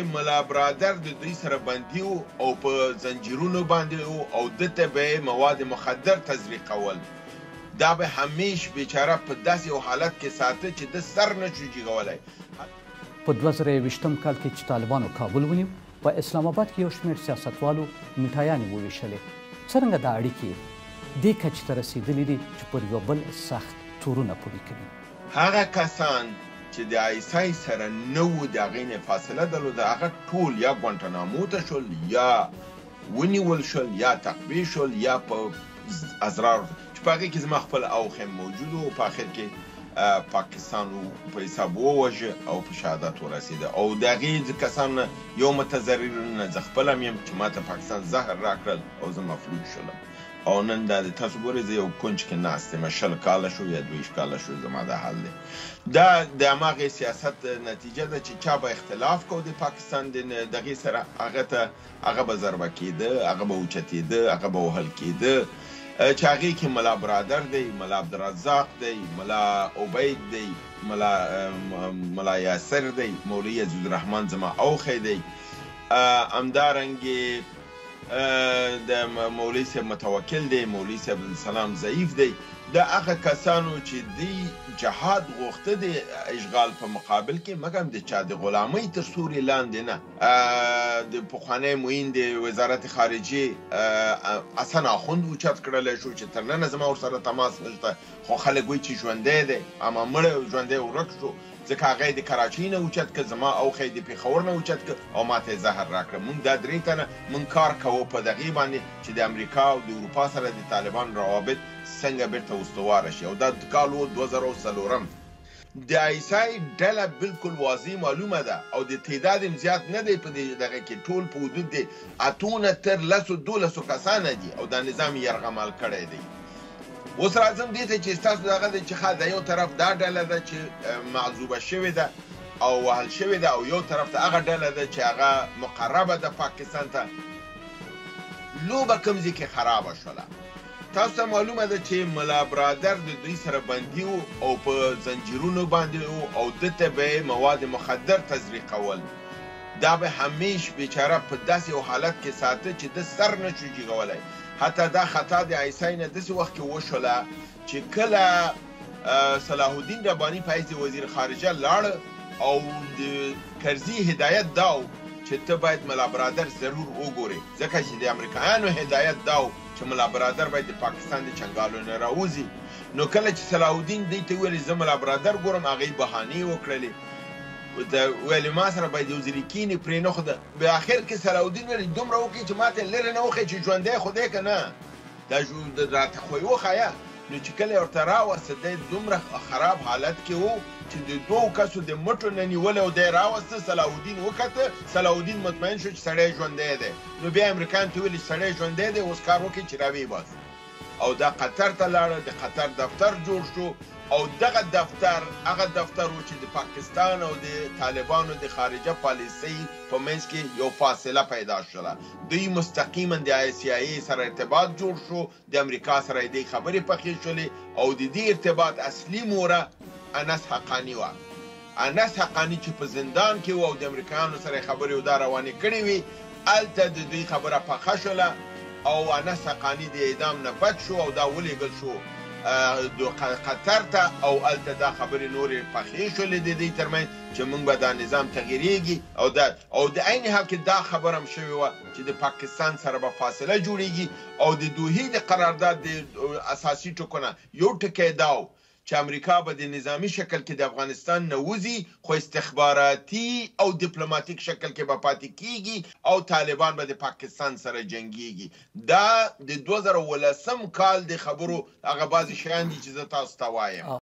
ملا برادر د دوی سره بندي وو او په زنجیرونو باندې وو او دته به مواد مخدر تزریقول. دا به همیش بیچاره په داسې یو حالت کې ساته چې د سر نه شو جګولی. په 2020 کال کې چې طالبانو کابل ونیو، په اسلام آباد کې یو شمېر سیاستوالو میټایانې وویشلې. څرنګه دا اړیکې دې کچې ته رسېدلي دي چې پر یو بل سخت تورونه پورې کوي؟ هغه کسان چې د آیسای سره نه وو د هغې نه فاصله درلوده، هغه ټول یا ګوانټانامو ته شول، یا ونیول شول، یا تقویه شول، یا په ازرارو چې په هغې کې زما خپل اوښ هم موجود و. په آخر کې پاکستان په حساب ووژه او په شهادت ورسېده. او د هغې کسانو نه یو متضرر نه زه خپله هم یم چې ما ته پاکستان زهر راکړل او زه مفلوج شولم. او نن دا د تاسو ګورئ زه یو کونج کې ناست یم، 20 کاله شو یا 22 کاله شو زما دا حال دی. دا د هماغې سیاست نتیجه ده چې چا به اختلاف کو د پاکستان د دغې سره، هغه به ضربه کېده، هغه به اوچتېده، هغه به وهل کېده. چې هغې کې ملا برادر دی، ملا عبدالرزاق دی، ملا عبید دی، ملا یاسر دی، مولوي عزیزالرحمن زما اوښی دی، همدارنګې د مولوي صاحب متوکل دی، مولوي صاحب عبدالسلام ضعیف دی. د هغه کسانو چې دی جهاد غوښته د اشغال په مقابل کې، مګر د چا د غلامۍ تر سوري لاندې نه. د پخوانی معین د وزارت خارجې حسن اخوند اوچت کړلی شو چې تر ننه زما ورسره تماس نشته، خو خلک وایي چې ژوندی دی، اما مړی ژوندی ورک شو ځکه هغه د کراچۍ نه اوچت که، زما اوښی د پېښور نه اوچت که او ماته یې زهر راکړه. مونږ دا درې تنه مونږ کار کوو په دغې باندې چې د امریکا او د اروپا سره د طالبان روابط څنګه بیرته استواره شي. او دا کال و 2004. د آیسای ډله بالکل واضح معلومه ده او د تعداد هم زیات نه دی په دغه کې، ټول په حدود د 8 تر 12 کسانه دي او دا نظام یرغمال کړی دی. اوس راځم دې ته چې ستاسو دغه دی چې د یو طرف دا ډله ده چې معذوبه شوې ده او وهل شوې ده، او یو طرف ته هغه ډله ده چې هغه مقربه ده پاکستان ته. لوبه کوم ځای کې خرابه شوله. تاسو ته معلومه ده چې ملا برادر د دوی سره بندي وو او په زنجیرونو باندې وو او دته به مواد مخدر تزریقول. دا به همیش بیچاره په داسې یو حالت کې ساته چې د سر نه شو جګولی. حتی دا خطا د آیسای نه داسې وخت کې وشوله چې کله صلاح الدین رباني په حیث وزیر خارجه لاړ او د کرزي هدایت دا و چې ته باید ملا برادر ضرور وګورې، ځکه چې د امریکایانو هدایت دا و چې ملا برادر باید د پاکستان د چنګالو نه راوځي. نو کله چې صلاح الدین دې ته ویلې زه ملا برادر ګورم، هغې بهانې وکړلې، ویلې ما سره باید یو ځلې کښېنې پرې نه خوده. په آخر کې صلاح الدین ویلې دومره وکړې چې ما ته لرې نه وښیې چې ژوندی خو دی که نه، دا راته خو یې وښایه. نو چې کله یې ورته راوسته دی دومره خراب حالت کې و چې د 2 کسو د مټو نه نیولی او دی راوسته. صلاح الدین وکته، صلاح الدین مطمئن شو چې سړی ژوندی دی. نو بیا امریکایانو ته ویلې چې سړی ژوندی دی، اوس کار وکړي چې راویې باسي. او دا قطر ته لاړه، د قطر دفتر جوړ شو او دغه دفتر هغه دفتر و چې د پاکستان او د طالبانو د خارجه پالیسۍ په منځ کې یو فاصله پیدا شوله. دوی مستقیما د ICIA سره ارتباط جوړ شو، د امریکا سره یې دې خبرې پخې شولې او د دې ارتباط اصلي موره انس حقاني وه. انس حقاني چې په زندان کې و او د امریکایانو سره خبرې او دا روانې کړې وې، هلته د دوی خبره پخه شوله او انس حقاني د اعدام نه بچ شو او دا ولیږل شو قطر ته، او هلته دا خبرې نورې پخې شولې د دوی ترمنځ چې موږ به دا نظام تغییرېږي او د عین حال کې دا خبره هم شوې وه چې د پاکستان سره به فاصله جوړېږي. او د دوحې د قرارداد د اساسي ټکو نه یو ټکی دا و چې امریکا به د نظامی شکل کې د افغانستان نه وځي، خو استخباراتي او دیپلوماتیک شکل کې به پاتې کیږي او طالبان به د پاکستان سره جنګیږي. دا د 2019 کال د خبرو هغه بعضې شیان دي چې زه تاسو ته وایم.